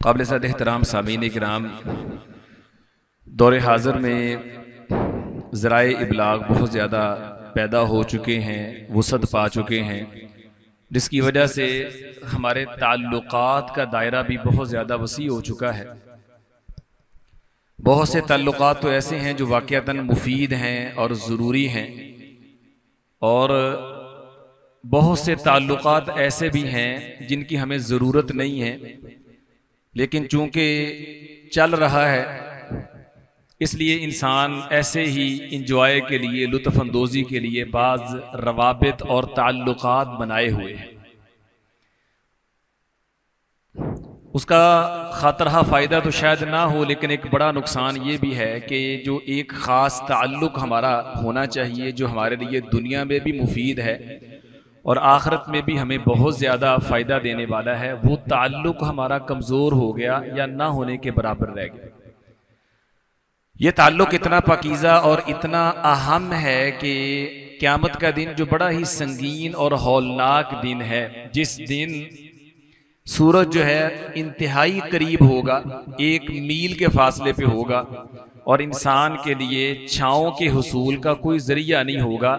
काबिल सद एहतराम सामीन किराम, दौर हाज़िर में ज़राए इबलाग बहुत ज़्यादा पैदा हो चुके हैं, वुसअत पा चुके हैं, जिसकी वजह से हमारे ताल्लुकात का दायरा भी बहुत ज़्यादा वसी हो चुका है। बहुत से ताल्लुकात तो ऐसे हैं जो वाक़अतन मुफीद हैं और ज़रूरी हैं, और बहुत से ताल्लुकात ऐसे भी हैं जिनकी हमें ज़रूरत नहीं है, लेकिन चूंकि चल रहा है इसलिए इंसान ऐसे ही इंजॉय के लिए, लुत्फ़ अंदोज़ी के लिए बाज़ रवाबित और ताल्लुकात बनाए हुए हैं। उसका खातरहा फ़ायदा तो शायद ना हो, लेकिन एक बड़ा नुकसान ये भी है कि जो एक ख़ास ताल्लुक़ हमारा होना चाहिए, जो हमारे लिए दुनिया में भी मुफीद है और आखिरत में भी हमें बहुत ज़्यादा फ़ायदा देने वाला है, वो ताल्लुक़ हमारा कमज़ोर हो गया या ना होने के बराबर रह गया। ये ताल्लुक़ इतना पाकीज़ा और इतना अहम है कि क़यामत का दिन जो बड़ा ही संगीन और हौलनाक दिन है, जिस दिन सूरज जो है इंतहाई करीब होगा, 1 मील के फासले पे होगा, और इंसान के लिए छाँव के हुसूल का कोई ज़रिया नहीं होगा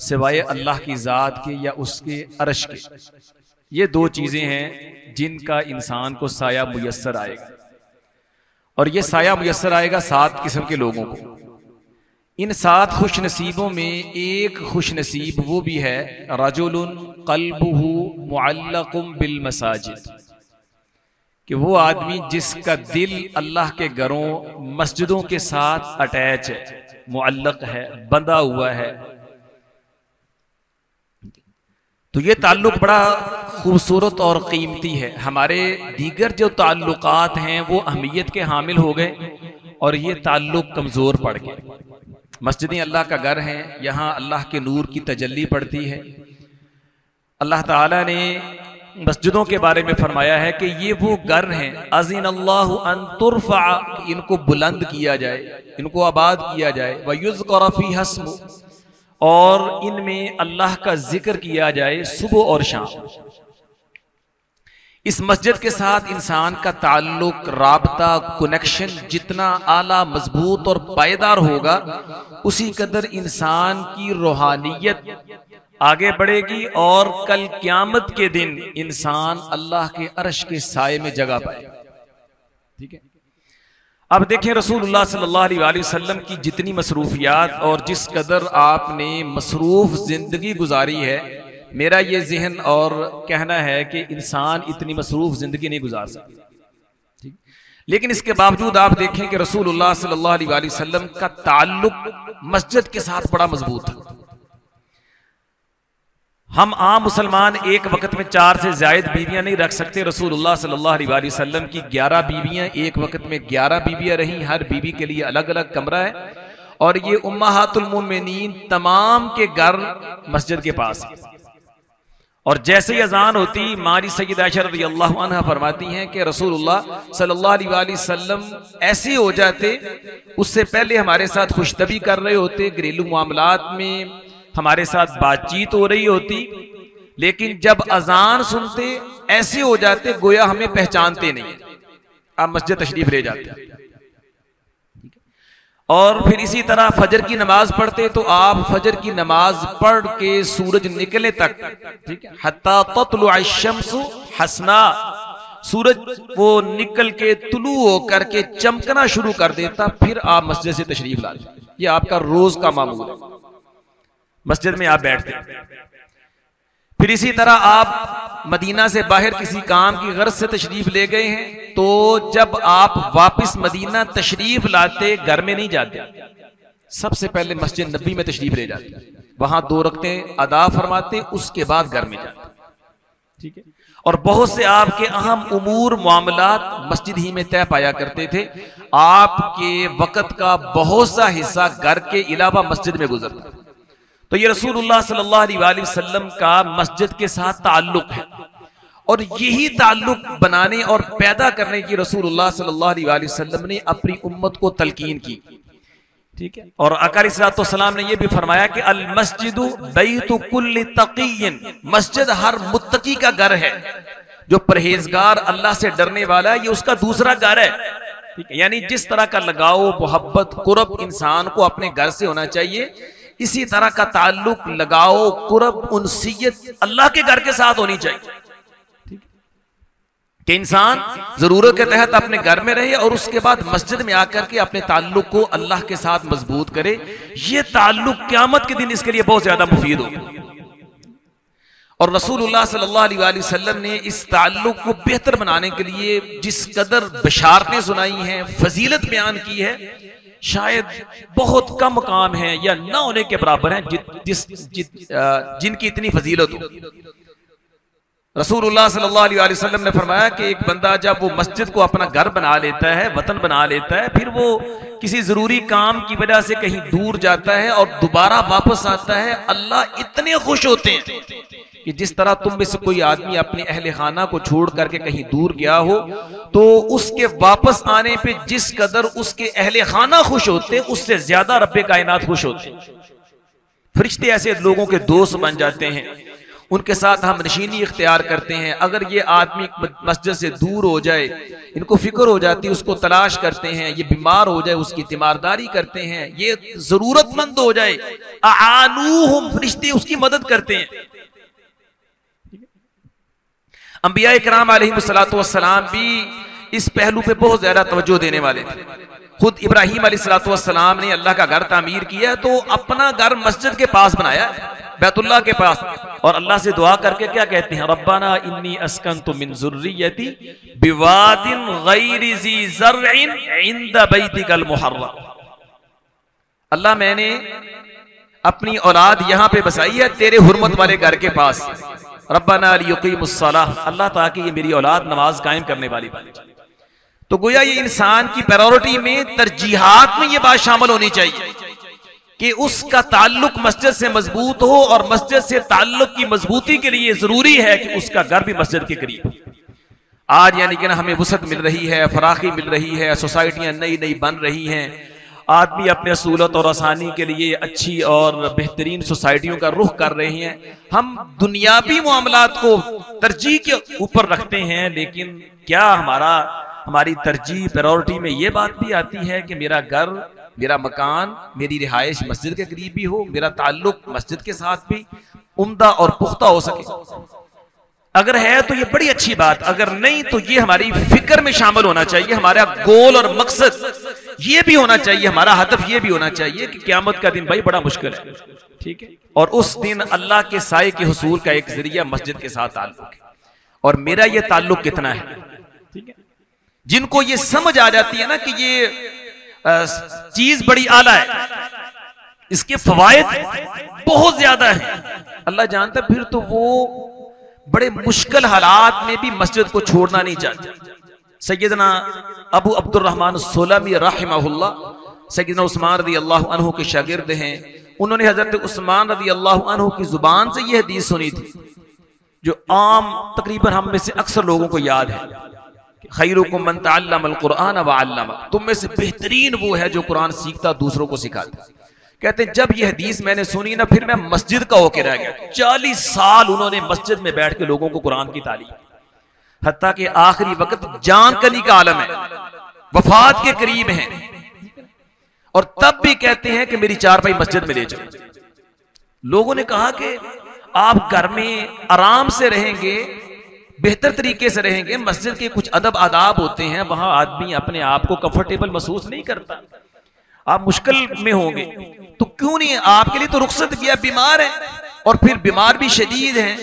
सिवाय अल्लाह की ज़ात के या उसके अर्श के। ये 2 चीज़ें हैं जिनका इंसान को साया मुयस्सर आएगा, और ये साया मुयस्सर आएगा 7 किस्म के लोगों को। इन 7 खुश नसीबों में एक खुश नसीब वो भी है रजुलुन क़ल्बुहु मुअल्लक़ुम बिल मसाजिद, कि वो आदमी जिसका दिल अल्लाह के घरों, मस्जिदों के साथ अटैच है, मुअल्लक़ है, बंधा हुआ है। तो ये ताल्लुक़ बड़ा खूबसूरत और कीमती है। हमारे दीगर जो ताल्लुकात हैं वो अहमियत के हामिल हो गए और ये ताल्लुक़ कमज़ोर पड़ गए। मस्जिदें अल्लाह का घर हैं, यहाँ अल्लाह के नूर की तजल्ली पड़ती है। अल्लाह ताला ने मस्जिदों के बारे में फरमाया है कि ये वो घर हैं, अज़िनल्लाहु अन तुरफ़ा, इनको बुलंद किया जाए, इनको आबाद किया जाए, व युज़्करा फ़ीहा अस्मु, और इनमें अल्लाह का जिक्र किया जाए सुबह और शाम। इस मस्जिद के साथ इंसान का ताल्लुक, राबता, कनेक्शन जितना आला, मजबूत और पायदार होगा, उसी कदर इंसान की रूहानियत आगे बढ़ेगी और कल क़यामत के दिन इंसान अल्लाह के अर्श के साए में जगह पाएगा। ठीक है, अब देखें रसूलुल्लाह सल्लल्लाहु अलैहि वसल्लम की जितनी मसरूफियात और जिस कदर आपने मसरूफ जिंदगी गुजारी है, मेरा ये जहन और कहना है कि इंसान इतनी मसरूफ जिंदगी नहीं गुजार सकता। ठीक, लेकिन इसके बावजूद आप देखें कि रसूलुल्लाह सल्लल्लाहु अलैहि वसल्लम का ताल्लुक मस्जिद के साथ बड़ा मजबूत था। हम आम मुसलमान एक वक्त में 4 से ज़ायद बीवियां नहीं रख सकते। रसूलुल्लाह सल्लल्लाहु अलैहि वसल्लम की 11 बीवियां, एक वक्त में 11 बीवियां रहीं, हर बीवी के लिए अलग अलग कमरा है, और ये उम्महातुल मोमिनीन तमाम के घर मस्जिद के पास है। और जैसे ही अजान होती, हमारी सय्यदा आयशा रज़ियल्लाहु अन्हा फरमाती हैं कि रसूलुल्लाह सल्लल्लाहु अलैहि वसल्लम ऐसे हो जाते, उससे पहले हमारे साथ खुशतबी कर रहे होते, घरेलू मामलात में हमारे साथ बातचीत हो रही होती, लेकिन जब अजान सुनते ऐसे हो जाते गोया हमें पहचानते नहीं, आप मस्जिद तशरीफ ले जाते। और फिर इसी तरह फजर की नमाज पढ़ते तो आप फजर की नमाज पढ़ के सूरज निकले तक, ठीक है, हत्ता तत्लुअ अश-शम्सु हसना, सूरज वो निकल के तुलू होकर के चमकना शुरू कर देता, फिर आप मस्जिद से तशरीफ लाते। ये आपका रोज का मामूल है, मस्जिद में आप बैठते। फिर इसी तरह आप मदीना से बाहर किसी काम की गर्ज से तशरीफ ले गए हैं, तो जब आप वापस मदीना तशरीफ लाते, घर में नहीं जाते, सबसे पहले मस्जिद नबी में तशरीफ ले जाते, वहां 2 रकतें अदा फरमाते, उसके बाद घर में जाते। ठीक है, और बहुत से आपके अहम उमूर मामलात मस्जिद ही में तय पाया करते थे। आपके वक्त का बहुत सा हिस्सा घर के अलावा मस्जिद में गुजरता। तो ये रसूलुल्लाह सल्लल्लाहु अलैहि वसल्लम का मस्जिद के साथ ताल्लुक है, और यही ताल्लुक बनाने और पैदा करने की रसूलुल्लाह सल्लल्लाहु अलैहि वसल्लम ने अपनी उम्मत को तलकीन की। ठीक है, और आका अलैहिस्सलाम ने यह भी फरमाया कि अल मस्जिदु बैतु कुल्लि तक़िय्यिन, मस्जिद हर मुत्तकी का घर है। जो परहेजगार अल्लाह से डरने वाला है, ये उसका दूसरा घर है। ठीक है, यानी जिस तरह का लगाव, मोहब्बत, कुर्ब इंसान को अपने घर से होना चाहिए, इसी तरह का ताल्लुक, लगाव, कुर्ब, उनसियत अल्लाह के घर के साथ होनी चाहिए। कि इंसान जरूरत के तहत अपने घर में रहे और उसके बाद मस्जिद में आकर के अपने ताल्लुक को अल्लाह के साथ मजबूत करे। ये ताल्लुक क़यामत के दिन इसके लिए बहुत ज्यादा मुफीद होगा। और रसूलुल्लाह सल्लल्लाहु अलैहि वसल्लम ने इस ताल्लुक को बेहतर बनाने के लिए जिस कदर बशारतें सुनाई हैं, फजीलत बयान की है, शायद बहुत कम काम है या ना होने के बराबर हैं जिनकी इतनी फजीलत हो। रसूलुल्लाह सल्लल्लाहु अलैहि वसल्लम ने फरमाया कि एक बंदा जब वो मस्जिद को अपना घर बना लेता है, वतन बना लेता है, फिर वो किसी जरूरी काम की वजह से कहीं दूर जाता है और दोबारा वापस आता है, अल्लाह इतने खुश होते हैं कि जिस तरह तुम में से कोई आदमी अपने अहले खाना को छोड़ करके कहीं दूर गया हो, तो उसके वापस आने पे जिस कदर उसके अहले खाना खुश होते हैं, उससे ज्यादा रब्बे कायनात खुश होते हैं। फरिश्ते ऐसे लोगों के दोस्त बन जाते हैं, उनके साथ हम नशीनी इख्तियार करते हैं। अगर ये आदमी मस्जिद से दूर हो जाए, इनको फिक्र हो जाती है, उसको तलाश करते हैं, ये बीमार हो जाए उसकी तीमारदारी करते हैं, ये जरूरतमंद हो जाए, आनूहुम, फरिश्ते उसकी मदद करते हैं। अंबिया इकराम अलैहिस्सलातु वस्सलाम भी इस पहलू पे बहुत ज्यादा तवज्जो देने वाले थे। खुद इब्राहीम अलैहिस्सलातु वस्सलाम ने अल्लाह का घर तामीर किया तो अपना घर मस्जिद के पास बनाया, बैतुल्लाह के पास, और अल्लाह से दुआ करके क्या कहते हैं, रब्बाना इन्नी अस्कन्तु मिन ज़ुर्रिय्यती बिवादिन गैरि ज़ी ज़र्इन इंद बैतिकल मुहर्रम। अल्लाह मैंने अपनी औलाद यहां पे बसाई है तेरे हुर्मत वाले घर के पास। रब्बाना लियुकीमुस्सलाह, अल्लाह ताकि ये मेरी औलाद नमाज कायम करने वाली बने। तो गोया ये इंसान की प्रायोरिटी में, तरजीहात में ये बात शामिल होनी चाहिए कि उसका ताल्लुक मस्जिद से मजबूत हो, और मस्जिद से ताल्लुक की मजबूती के लिए जरूरी है कि उसका घर भी मस्जिद के करीब हो। आज यानी कि ना हमें वसअत मिल रही है, फराखी मिल रही है, सोसाइटियां नई नई बन रही हैं, आदमी अपने सहूलत और आसानी के लिए अच्छी और बेहतरीन सोसाइटियों का रुख कर रहे हैं। हम दुनियावी मामलात को तरजीह के ऊपर रखते हैं, लेकिन क्या हमारी तरजीह, प्रायोरिटी में ये बात भी आती है कि मेरा घर, मेरा मकान, मेरी रिहाइश मस्जिद के करीब भी हो, मेरा ताल्लुक मस्जिद के साथ भी उम्दा और पुख्ता हो सके? अगर है तो ये बड़ी अच्छी बात, अगर नहीं तो ये हमारी फिक्र में शामिल होना चाहिए। हमारा गोल और मकसद ये भी होना चाहिए, हमारा हदफ ये भी होना चाहिए कि क़यामत का दिन भाई बड़ा मुश्किल है, ठीक है, और उस दिन अल्लाह के साए के हुसूल का एक जरिया मस्जिद के साथ ताल्लुक है, और मेरा ये ताल्लुक कितना है, ठीक है। जिनको ये समझ आ जाती है ना कि ये चीज बड़ी आला है, इसके फवायद बहुत ज्यादा है, अल्लाह जानता है, फिर तो वो बड़े मुश्किल हालात में भी मस्जिद को छोड़ना नहीं चाहते। सैयदना अबू अब्दुर्रहमान सुलमी रहमहुल्लाह सैयदना उस्मान रज़ी अल्लाह अन्हु के शागिर्द हैं। उन्होंने हजरत उस्मान रज़ी अल्लाह अन्हु की जुबान से यह हदीस सुनी थी जो आम तकरीबन हम में से अक्सर लोगों को याद है, खैरुकुम मन तअल्लमल कुरआन व अल्लमा, तुम में से बेहतरीन वो है जो कुरान सीखता दूसरों को सिखाता। कहते हैं जब यह हदीस मैंने सुनी ना, फिर मैं मस्जिद का होके रह गया। 40 साल उन्होंने मस्जिद में बैठ के लोगों को कुरान की तालीम, हत्ता कि आखिरी वक्त जान कली का आलम है, वफात के करीब हैं, और तब भी कहते हैं कि मेरी चारपाई मस्जिद में ले जाओ। लोगों ने कहा कि आप घर में आराम से रहेंगे, बेहतर तरीके से रहेंगे, मस्जिद के कुछ अदब आदाब होते हैं, वहां आदमी अपने आप को कंफर्टेबल महसूस नहीं करता, आप मुश्किल में होंगे, तो क्यों नहीं, आपके लिए तो रुखसत किया, बीमार है और फिर बीमार भी शदीद हैं,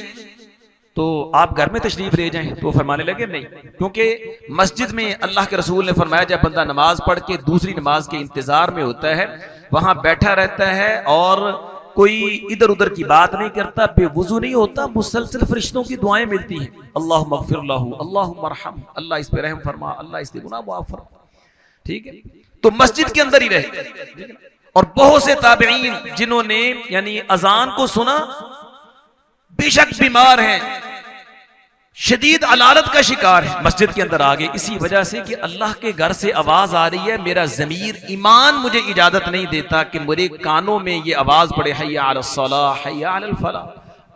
तो आप घर में तशरीफ ले जाएं। तो फरमाने लगे नहीं, क्योंकि मस्जिद में अल्लाह के रसूल ने फरमाया जब बंदा नमाज पढ़ के दूसरी नमाज के इंतजार में होता है, वहां बैठा रहता है और कोई इधर उधर की बात नहीं करता, बेवुजू नहीं होता, मुसलसल फरिश्तों की दुआएं मिलती हैं, अल्लाहुम्मा अग़फिर लहू, अल्लाहुम्मा अरहम, अल्लाह इस पे रहम फरमा, अल्लाह इसके गुनाह माफ फरमा, ठीक है। तो मस्जिद के अंदर ही रहे। और बहुत से ताबईन जिन्होंने यानी अजान को सुना, बेशक बीमार हैं, शदीद अलालत का शिकार है, मस्जिद के अंदर आ गए, इसी वजह से कि अल्लाह के घर से आवाज आ रही है, मेरा ज़मीर ईमान मुझे इजाजत नहीं देता कि मेरे कानों में ये आवाज पड़े, हय्या अलस सलाह हय्या अलल फलाह,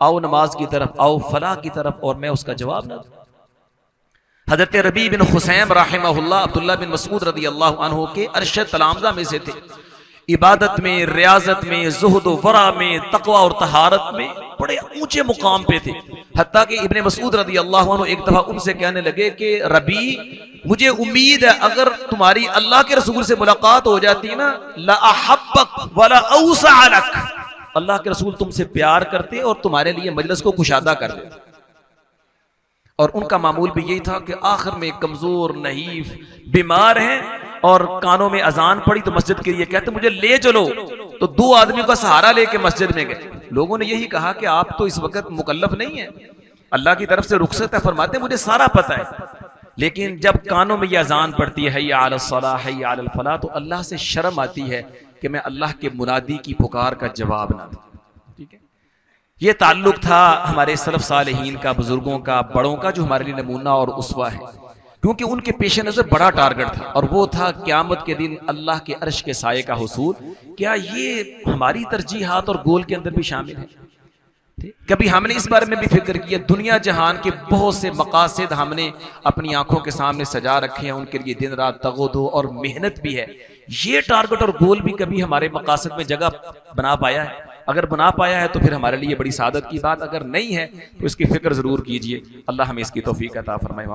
आओ नमाज की तरफ, आओ फलाह की तरफ, और मैं उसका जवाब ना दूं। हजरत रबी बिन हुसैम रहमहुल्लाह अब्दुल्लाह बिन मसूद रदी अल्लाह अन्हु के अरशद तलामजा में से थे। इबादत में, रियाजत में, जुहद वरा में, तकवा और तहारत में बड़े ऊंचे मुकाम पे थे। हत्ता कि इब्ने मसूद रदी अल्लाह अन्हु एक दफा उनसे कहने लगे कि रबी, मुझे उम्मीद है अगर तुम्हारी अल्लाह के रसूल से मुलाकात हो जाती ना, ला अहब्बक वला औसअलक, अल्लाह के रसूल तुमसे प्यार करते और तुम्हारे लिए मजलिस को कुशादा कर देते। और उनका मामूल भी यही था कि आखिर में कमजोर, नहीफ, बीमार हैं और कानों में अजान पड़ी तो मस्जिद के लिए कहते मुझे ले चलो, तो दो आदमियों का सहारा लेके मस्जिद में गए। लोगों ने यही कहा कि आप तो इस वक्त मुकल्लफ नहीं है, अल्लाह की तरफ से रुखसत है। फरमाते मुझे सारा पता है, लेकिन जब कानों में यह अजान पड़ती है हय्या अलस सलाह हय्या अलल फलाह, तो अल्लाह से शर्म आती है कि मैं अल्लाह के मुनादी की पुकार का जवाब ना दूं। ठीक है, ये ताल्लुक था हमारे सलफ सालेहीन का, बुजुर्गों का, बड़ों का, जो हमारे लिए नमूना और उसवा है, क्योंकि उनके पेश नजर बड़ा टारगेट था और वो था क़यामत के दिन अल्लाह के अर्श के साये का हुसूल। क्या ये हमारी तरजीहात और गोल के अंदर भी शामिल है? कभी हमने इस बारे में भी फिक्र किया? दुनिया जहान के बहुत से मकासद हमने अपनी आंखों के सामने सजा रखे हैं, उनके लिए दिन रात तगोदो और मेहनत भी है। ये टारगेट और गोल भी कभी हमारे मकासद में जगह बना पाया है? अगर बना पाया है तो फिर हमारे लिए बड़ी सादत की बात, अगर नहीं है तो इसकी फिक्र जरूर कीजिए। अल्लाह हमें इसकी तौफीक अता फरमाए।